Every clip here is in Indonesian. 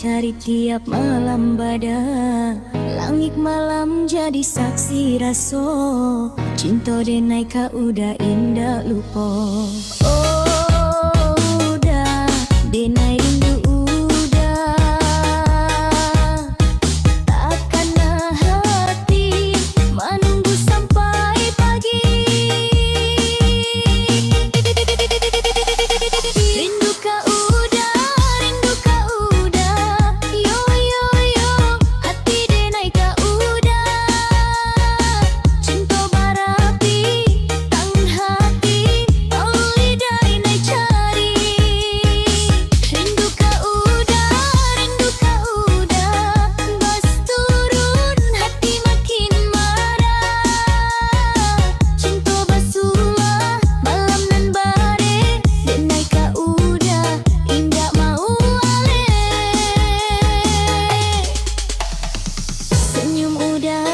cari tiap malam badan. Langit malam jadi saksi raso, cinta denai ka udah indah lupa. Oh udah denai rindu udah, takkan hati menunggu sampai pagi. Rindu ka udah, rindu ka udah, yo yo yo, hati denai ka udah, cinta barapi tang hati, tau lidah inai cari. Rindu ka udah, bas turun hati makin marah, cinta basulah malam nan bare, denai ka udah indah mau ale. Senyum udah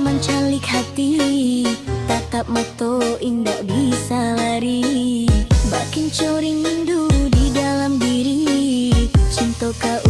mencalik hati, tatap mata indah bisa lari, makin coring rindu di dalam diri, cinta ka